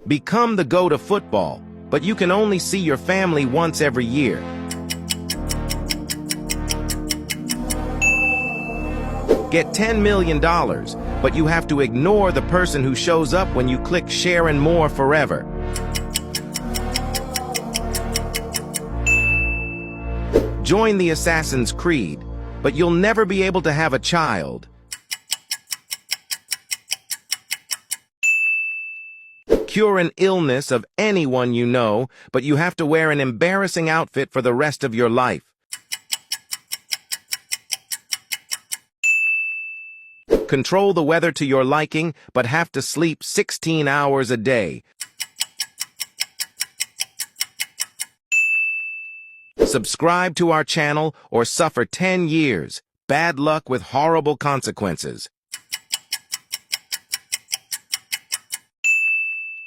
Become the GOAT of football, but you can only see your family once every year. Get $10 million, but you have to ignore the person who shows up when you click share and more forever. Join the Assassin's Creed, but you'll never be able to have a child. Cure an illness of anyone you know, but you have to wear an embarrassing outfit for the rest of your life. Control the weather to your liking, but have to sleep 16 hours a day. Subscribe to our channel or suffer 10 years. Bad luck with horrible consequences.